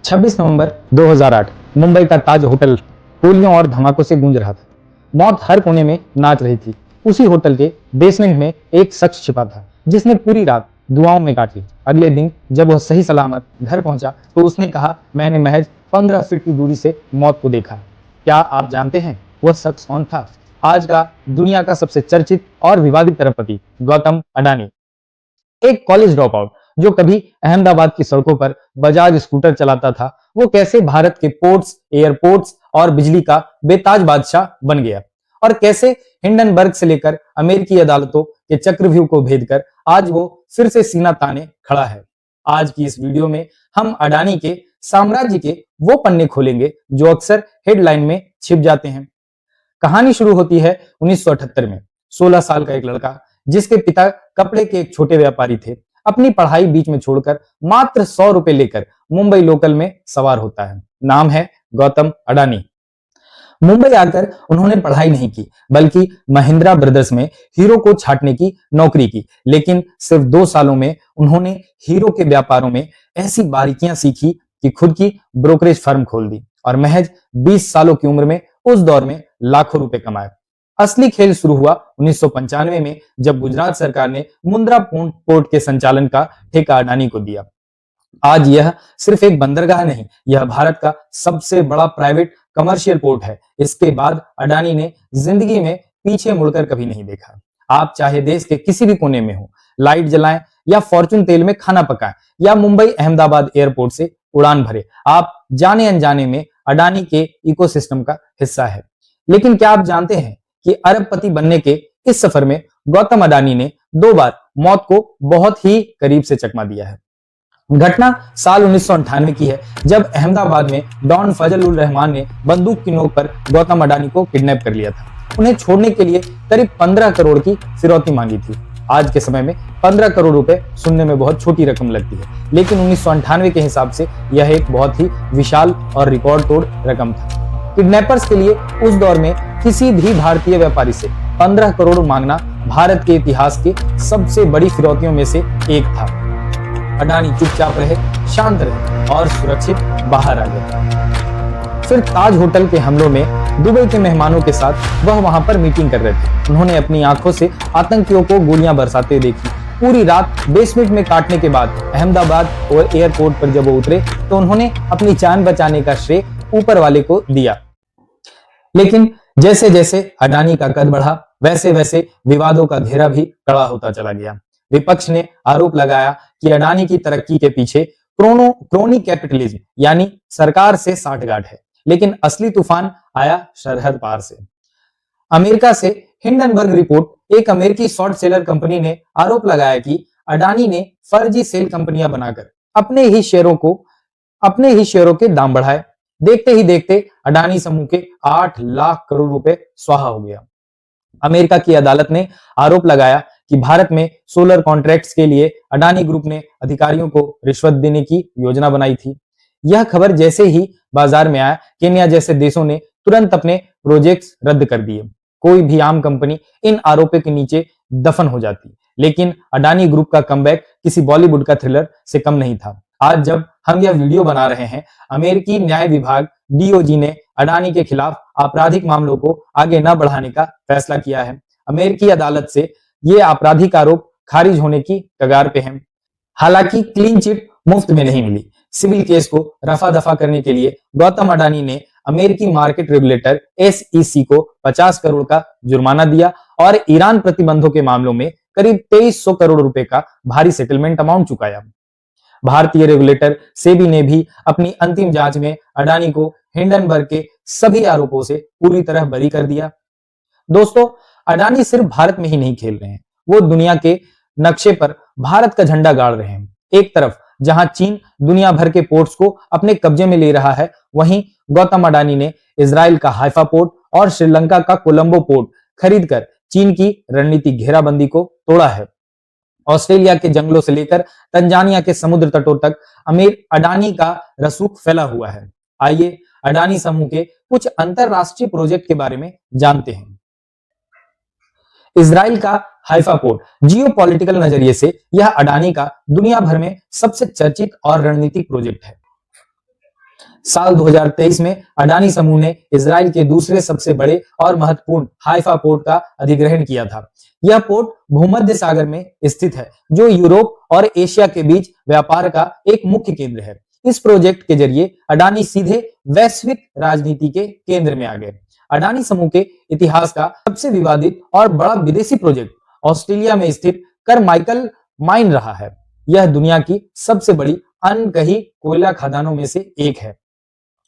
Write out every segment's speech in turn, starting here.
26 नवंबर 2008 मुंबई का ताज होटल गोलियों और धमाकों से गूंज रहा था। मौत हर कोने में नाच रही थी। उसी होटल के बेसमेंट में एक शख्स छिपा था जिसने पूरी रात दुआओं में काटी। अगले दिन जब वह सही सलामत घर पहुंचा तो उसने कहा, मैंने महज 15 फीट की दूरी से मौत को देखा। क्या आप जानते हैं वह शख्स कौन था? आज का दुनिया का सबसे चर्चित और विवादित अरबपति गौतम अडानी। एक कॉलेज ड्रॉप आउट जो कभी अहमदाबाद की सड़कों पर बजाज स्कूटर चलाता था, वो कैसे भारत के पोर्ट्स, एयरपोर्ट्स और बिजली का बेताज बादशाह बन गया, और कैसे हिंडनबर्ग से लेकर अमेरिकी अदालतों के चक्रव्यूह को भेदकर आज वो फिर से सीना ताने खड़ा है। आज की इस वीडियो में हम अडानी के साम्राज्य के वो पन्ने खोलेंगे जो अक्सर हेडलाइन में छिप जाते हैं। कहानी शुरू होती है 1978 में। 16 साल का एक लड़का जिसके पिता कपड़े के एक छोटे व्यापारी थे, अपनी पढ़ाई बीच में छोड़कर मात्र 100 रुपए लेकर मुंबई लोकल में सवार होता है। नाम है गौतम अडानी। मुंबई आकर उन्होंने पढ़ाई नहीं की बल्कि महिंद्रा ब्रदर्स में हीरो को छांटने की नौकरी की। लेकिन सिर्फ 2 सालों में उन्होंने हीरो के व्यापारों में ऐसी बारीकियां सीखी कि खुद की ब्रोकरेज फर्म खोल दी और महज 20 सालों की उम्र में उस दौर में लाखों रुपए कमाए। असली खेल शुरू हुआ 1995 में जब गुजरात सरकार ने मुंद्रा पोर्ट के संचालन का ठेका अडानी को दिया। आज यह सिर्फ एक बंदरगाह नहीं, यह भारत का सबसे बड़ा प्राइवेट कमर्शियल पोर्ट है। इसके बाद अडानी ने जिंदगी में पीछे मुड़कर कभी नहीं देखा। आप चाहे देश के किसी भी कोने में हो, लाइट जलाएं या फॉर्चून तेल में खाना पकाएं या मुंबई अहमदाबाद एयरपोर्ट से उड़ान भरे, आप जाने अनजाने में अडानी के इकोसिस्टम का हिस्सा है। लेकिन क्या आप जानते हैं कि अरबपति बनने के इस सफर में गौतम अडानी ने 2 बार मौत को बहुत ही करीब से चकमा दिया है। घटना साल 1998 की है जब अहमदाबाद में डॉन फजल उल रहमान ने बंदूक की नोक पर गौतम अडानी को किडनैप कर लिया था। उन्हें छोड़ने के लिए करीब 15 करोड़ की फिरौती मांगी थी। आज के समय में 15 करोड़ रुपए सुनने में बहुत छोटी रकम लगती है, लेकिन 1998 के हिसाब से यह एक बहुत ही विशाल और रिकॉर्ड तोड़ रकम था। किडनैपर्स के लिए उस दौर में किसी भी भारतीय व्यापारी से 15 करोड़ मांगना भारत के इतिहास के सबसे बड़ी फिरौतियों में से एक था। अडानी चुपचाप रहे, शांत रहे और सुरक्षित बाहर आ गए। फिर ताज होटल के हमलों में दुबई के मेहमानों के साथ वह वहां पर मीटिंग कर रहे थे। उन्होंने अपनी आंखों से आतंकियों को गोलियां बरसाते देखी। पूरी रात बेसमेंट में काटने के बाद अहमदाबाद और एयरपोर्ट पर जब वो उतरे तो उन्होंने अपनी जान बचाने का श्रेय ऊपर वाले को दिया। लेकिन जैसे जैसे अडानी का कद बढ़ा, वैसे वैसे विवादों का घेरा भी कड़ा होता चला गया। विपक्ष ने आरोप लगाया कि अडानी की तरक्की के पीछे क्रोनी कैपिटलिज्म यानी सरकार से साठगांठ है। लेकिन असली तूफान आया सरहद पार से। अमेरिका से हिंडनबर्ग रिपोर्ट, एक अमेरिकी शॉर्ट सेलर कंपनी ने आरोप लगाया कि अडानी ने फर्जी सेल कंपनियां बनाकर अपने ही शेयरों के दाम बढ़ाए। देखते ही देखते अडानी समूह के 8 लाख करोड़ रुपए स्वाहा हो गया। अमेरिका की अदालत ने आरोप लगाया कि भारत में सोलर कॉन्ट्रैक्ट्स के लिए अडानी ग्रुप ने अधिकारियों को रिश्वत देने की योजना बनाई थी। यह खबर जैसे ही बाजार में आया, केन्या जैसे देशों ने तुरंत अपने प्रोजेक्ट्स रद्द कर दिए। कोई भी आम कंपनी इन आरोपों के नीचे दफन हो जाती, लेकिन अडानी ग्रुप का कमबैक किसी बॉलीवुड का थ्रिलर से कम नहीं था। आज जब हम यह वीडियो बना रहे हैं, अमेरिकी न्याय विभाग DOJ ने अडानी के खिलाफ आपराधिक मामलों को आगे न बढ़ाने का फैसला किया है। अमेरिकी अदालत से ये आपराधिक आरोप खारिज होने की कगार पे हैं। हालांकि क्लीन चिट मुफ्त में नहीं मिली। सिविल केस को रफा दफा करने के लिए गौतम अडानी ने अमेरिकी मार्केट रेगुलेटर SEC को 50 करोड़ का जुर्माना दिया और ईरान प्रतिबंधों के मामलों में करीब 2300 करोड़ रुपए का भारी सेटलमेंट अमाउंट चुकाया। भारतीय रेगुलेटर सेबी ने भी अपनी अंतिम जांच में अडानी को हिंडनबर्ग के सभी आरोपों से पूरी तरह बरी कर दिया। दोस्तों, अडानी सिर्फ भारत में ही नहीं खेल रहे हैं, वो दुनिया के नक्शे पर भारत का झंडा गाड़ रहे हैं। एक तरफ जहां चीन दुनिया भर के पोर्ट्स को अपने कब्जे में ले रहा है, वहीं गौतम अडानी ने इजराइल का हाइफा पोर्ट और श्रीलंका का कोलंबो पोर्ट खरीदकर चीन की रणनीतिक घेराबंदी को तोड़ा है। ऑस्ट्रेलिया के जंगलों से लेकर तंजानिया के समुद्र तटों तक अडानी का रसूख फैला हुआ है। आइए अडानी समूह के कुछ अंतरराष्ट्रीय प्रोजेक्ट के बारे में जानते हैं। इजराइल का हाइफा पोर्ट, जियोपॉलिटिकल नजरिए से यह अडानी का दुनिया भर में सबसे चर्चित और रणनीतिक प्रोजेक्ट है। साल 2023 में अडानी समूह ने इजराइल के दूसरे सबसे बड़े और महत्वपूर्ण हाइफा पोर्ट का अधिग्रहण किया था। यह पोर्ट भूमध्य सागर में स्थित है, जो यूरोप और एशिया के बीच व्यापार का एक मुख्य केंद्र है। इस प्रोजेक्ट के जरिए अडानी सीधे वैश्विक राजनीति के केंद्र में आ गए। अडानी समूह के इतिहास का सबसे विवादित और बड़ा विदेशी प्रोजेक्ट ऑस्ट्रेलिया में स्थित करमाइकल माइन रहा है। यह दुनिया की सबसे बड़ी अनकही कोयला खदानों में से एक है।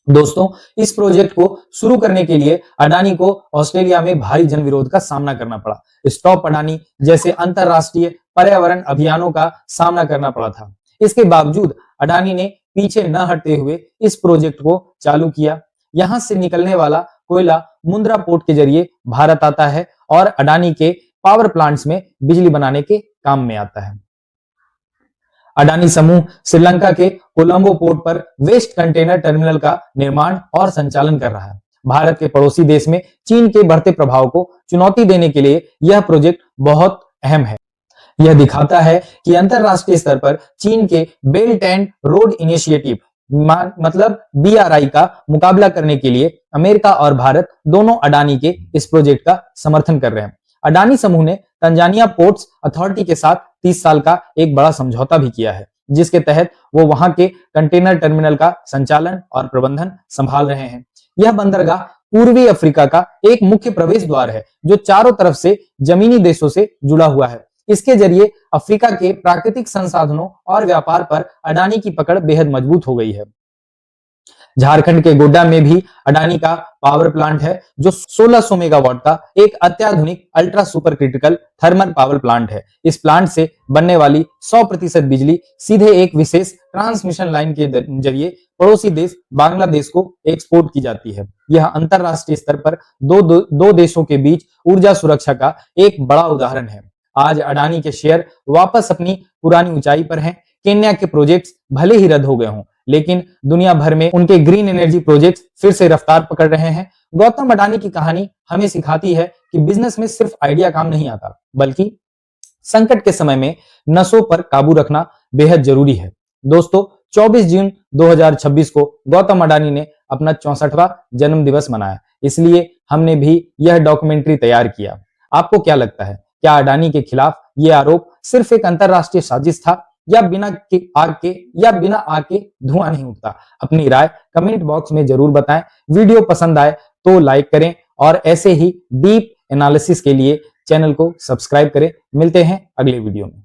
दोस्तों, इस प्रोजेक्ट को शुरू करने के लिए अडानी को ऑस्ट्रेलिया में भारी जन विरोध का सामना करना पड़ा। स्टॉप अडानी जैसे अंतरराष्ट्रीय पर्यावरण अभियानों का सामना करना पड़ा था। इसके बावजूद अडानी ने पीछे न हटते हुए इस प्रोजेक्ट को चालू किया। यहां से निकलने वाला कोयला मुंद्रा पोर्ट के जरिए भारत आता है और अडानी के पावर प्लांट्स में बिजली बनाने के काम में आता है। अडानी समूह श्रीलंका के कोलंबो पोर्ट पर वेस्ट कंटेनर टर्मिनल का निर्माण और संचालन कर रहा है। भारत के पड़ोसी देश में चीन के बढ़ते प्रभाव को चुनौती देने के लिए यह प्रोजेक्ट बहुत अहम है। यह दिखाता है कि अंतरराष्ट्रीय स्तर पर चीन के बेल्ट एंड रोड इनिशिएटिव मतलब BRI का मुकाबला करने के लिए अमेरिका और भारत दोनों अडानी के इस प्रोजेक्ट का समर्थन कर रहे हैं। अडानी समूह ने तंजानिया पोर्ट्स अथॉरिटी के साथ 30 साल का एक बड़ा समझौता भी किया है, जिसके तहत वो वहां के कंटेनर टर्मिनल का संचालन और प्रबंधन संभाल रहे हैं। यह बंदरगाह पूर्वी अफ्रीका का एक मुख्य प्रवेश द्वार है, जो चारों तरफ से जमीनी देशों से जुड़ा हुआ है। इसके जरिए अफ्रीका के प्राकृतिक संसाधनों और व्यापार पर अडानी की पकड़ बेहद मजबूत हो गई है। झारखंड के गोड्डा में भी अडानी का पावर प्लांट है, जो 1600 मेगावाट का एक अत्याधुनिक ultra super critical thermal power plant है। इस प्लांट से बनने वाली 100% बिजली सीधे एक विशेष ट्रांसमिशन लाइन के जरिए पड़ोसी देश बांग्लादेश को एक्सपोर्ट की जाती है। यह अंतरराष्ट्रीय स्तर पर दो देशों के बीच ऊर्जा सुरक्षा का एक बड़ा उदाहरण है। आज अडानी के शेयर वापस अपनी पुरानी ऊंचाई पर हैं। केन्या के प्रोजेक्ट्स भले ही रद्द हो गए हों, लेकिन दुनिया भर में उनके ग्रीन एनर्जी प्रोजेक्ट्स फिर से रफ्तार पकड़ रहे हैं। गौतम अडानी की कहानी हमें सिखाती है कि बिजनेस में सिर्फ आइडिया काम नहीं आता, बल्कि संकट के समय में नसों पर काबू रखना बेहद जरूरी है। दोस्तों, 24 जून 2026 को गौतम अडानी ने अपना 64वां जन्म दिवस मनाया, इसलिए हमने भी यह डॉक्यूमेंट्री तैयार किया। आपको क्या लगता है, क्या अडानी के खिलाफ ये आरोप सिर्फ एक अंतरराष्ट्रीय साजिश था, या बिना आग के धुआं नहीं उठता? अपनी राय कमेंट बॉक्स में जरूर बताएं। वीडियो पसंद आए तो लाइक करें और ऐसे ही डीप एनालिसिस के लिए चैनल को सब्सक्राइब करें। मिलते हैं अगले वीडियो में।